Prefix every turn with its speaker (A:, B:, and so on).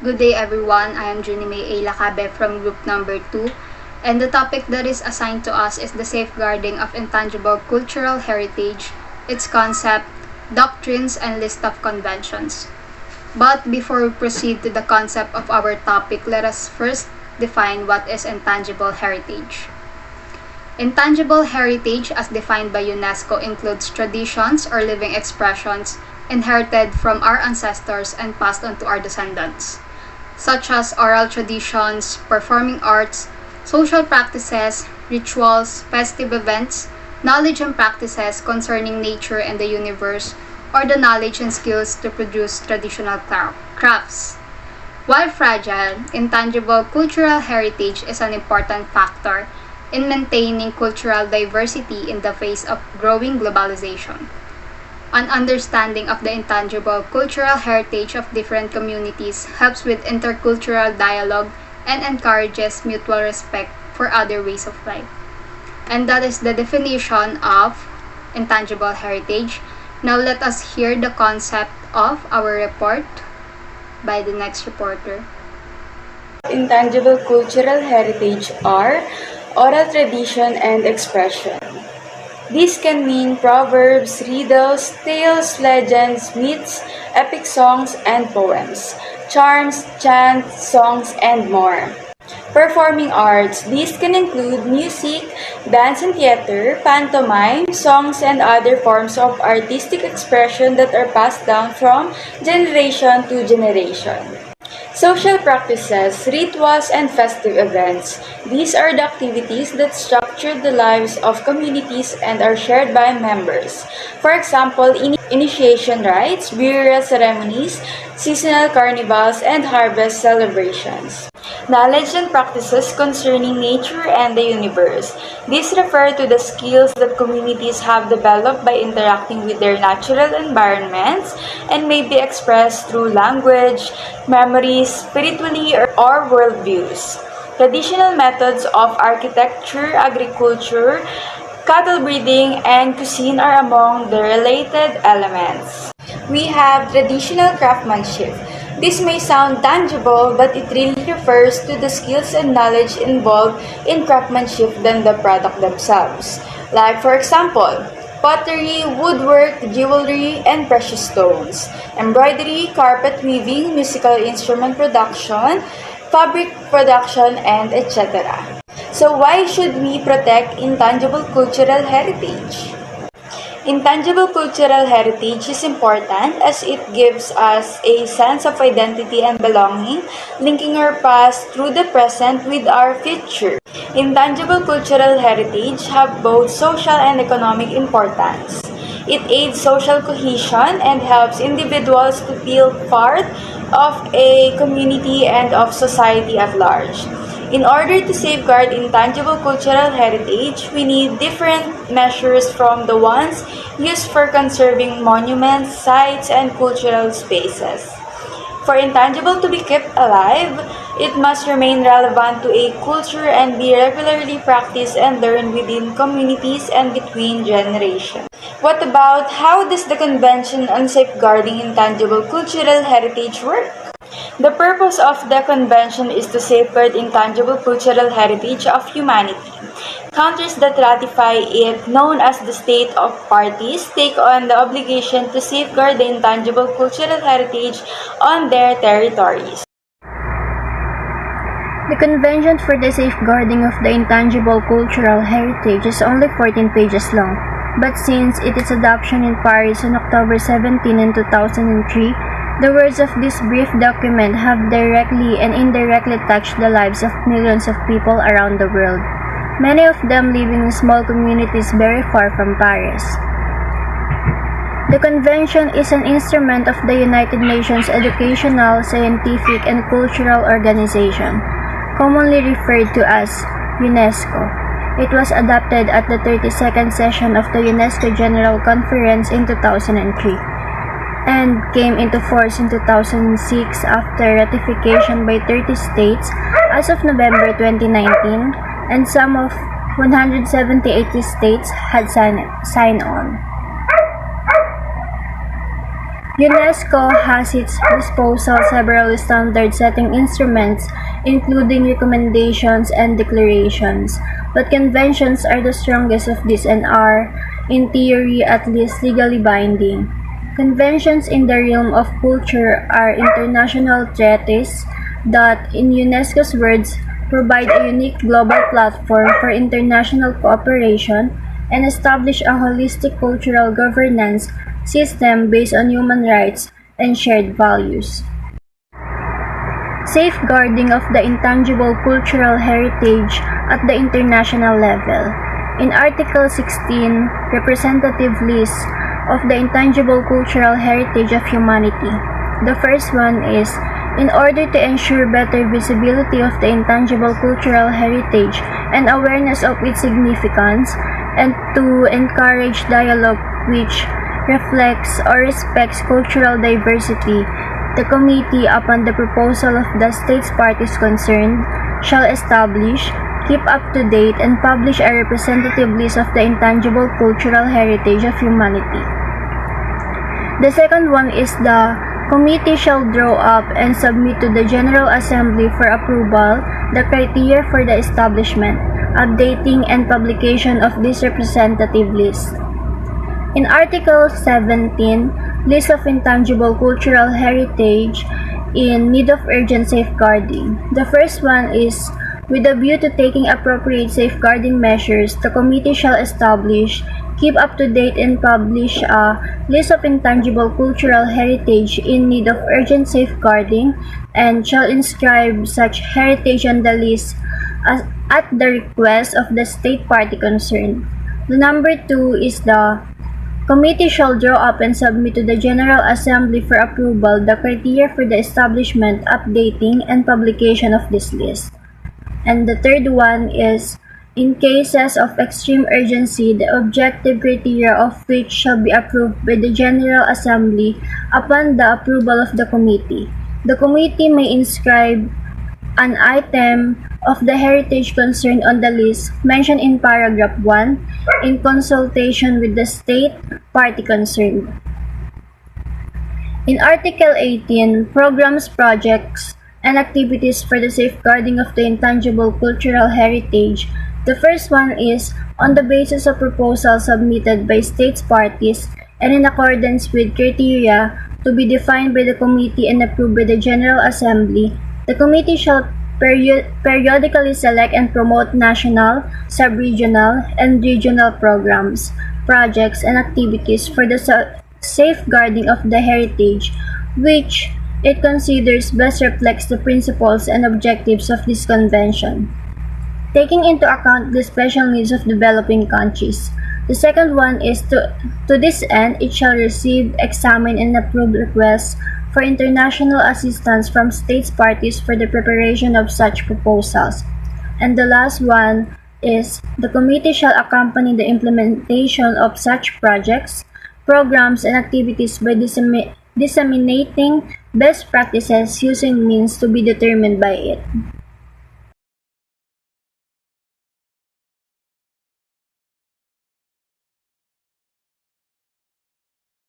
A: Good day everyone, I am Junime A. Lacabe from group number 2, and the topic that is assigned to us is the safeguarding of intangible cultural heritage, its concept, doctrines, and list of conventions. But before we proceed to the concept of our topic, let us first define what is intangible heritage. Intangible heritage, as defined by UNESCO, includes traditions or living expressions inherited from our ancestors and passed on to our descendants, such as oral traditions, performing arts, social practices, rituals, festive events, knowledge and practices concerning nature and the universe, or the knowledge and skills to produce traditional crafts. While fragile, intangible cultural heritage is an important factor in maintaining cultural diversity in the face of growing globalization. An understanding of the intangible cultural heritage of different communities helps with intercultural dialogue and encourages mutual respect for other ways of life. And that is the definition of intangible heritage. Now let us hear the concept of our report by the next reporter.
B: Intangible cultural heritage are oral tradition and expression. These can mean proverbs, riddles, tales, legends, myths, epic songs and poems, charms, chants, songs, and more. Performing arts. These can include music, dance and theater, pantomime, songs, and other forms of artistic expression that are passed down from generation to generation. Social practices, rituals, and festive events. These are the activities that structure the lives of communities and are shared by members. For example, initiation rites, burial ceremonies, seasonal carnivals, and harvest celebrations. Knowledge and practices concerning nature and the universe. These refer to the skills that communities have developed by interacting with their natural environments and may be expressed through language, memories, spiritually, or worldviews. Traditional methods of architecture, agriculture, cattle breeding, and cuisine are among the related elements. We have traditional craftsmanship. This may sound tangible, but it really refers to the skills and knowledge involved in craftsmanship than the product themselves. Like, for example, pottery, woodwork, jewelry, and precious stones, embroidery, carpet weaving, musical instrument production, fabric production, and etc. So why should we protect intangible cultural heritage? Intangible cultural heritage is important as it gives us a sense of identity and belonging, linking our past through the present with our future. Intangible cultural heritage have both social and economic importance. It aids social cohesion and helps individuals to feel part of a community and of society at large. In order to safeguard intangible cultural heritage, we need different measures from the ones used for conserving monuments, sites, and cultural spaces. For intangible to be kept alive, it must remain relevant to a culture and be regularly practiced and learned within communities and between generations. What about how does the Convention on Safeguarding Intangible Cultural Heritage work? The purpose of the convention is to safeguard intangible cultural heritage of humanity. Countries that ratify it, known as the State of Parties, take on the obligation to safeguard the intangible cultural heritage on their territories.
C: The Convention for the Safeguarding of the Intangible Cultural Heritage is only 14 pages long, but since its adoption in Paris on October 17 in 2003, the words of this brief document have directly and indirectly touched the lives of millions of people around the world, many of them living in small communities very far from Paris. The Convention is an instrument of the United Nations Educational, Scientific, and Cultural Organization, commonly referred to as UNESCO. It was adopted at the 32nd session of the UNESCO General Conference in 2003. And came into force in 2006 after ratification by 30 states as of November 2019, and some of 178 states had signed on. UNESCO has at its disposal several standard-setting instruments, including recommendations and declarations, but conventions are the strongest of these and are, in theory at least, legally binding. Conventions in the realm of culture are international treaties that, in UNESCO's words, provide a unique global platform for international cooperation and establish a holistic cultural governance system based on human rights and shared values. Safeguarding of the intangible cultural heritage at the international level. In Article 16, representative list of the intangible cultural heritage of humanity. The first one is, in order to ensure better visibility of the intangible cultural heritage and awareness of its significance, and to encourage dialogue which reflects or respects cultural diversity, the committee, upon the proposal of the states parties concerned, shall establish, keep up to date, and publish a representative list of the intangible cultural heritage of humanity. The second one is the committee shall draw up and submit to the General Assembly for approval the criteria for the establishment, updating, and publication of this representative list. In Article 17, List of Intangible Cultural Heritage in Need of Urgent Safeguarding. The first one is, with a view to taking appropriate safeguarding measures, the committee shall establish, keep up to date, and publish a list of intangible cultural heritage in need of urgent safeguarding, and shall inscribe such heritage on the list at the request of the state party concerned. The number 2 is the committee shall draw up and submit to the General Assembly for approval the criteria for the establishment, updating, and publication of this list. And the third one is, in cases of extreme urgency, the objective criteria of which shall be approved by the General Assembly upon the approval of the committee. The committee may inscribe an item of the heritage concerned on the list mentioned in paragraph 1 in consultation with the state party concerned. In Article 18, programs, projects, and activities for the safeguarding of the intangible cultural heritage, the first one is, on the basis of proposals submitted by states parties and in accordance with criteria to be defined by the committee and approved by the General Assembly, the committee shall periodically select and promote national, sub-regional, and regional programs, projects, and activities for the safeguarding of the heritage, which it considers best reflects the principles and objectives of this convention, taking into account the special needs of developing countries. The second one is, to this end, it shall receive, examine, and approve requests for international assistance from states parties for the preparation of such proposals. And the last one is, the committee shall accompany the implementation of such projects, programs, and activities by disseminating best practices using means to be determined by it.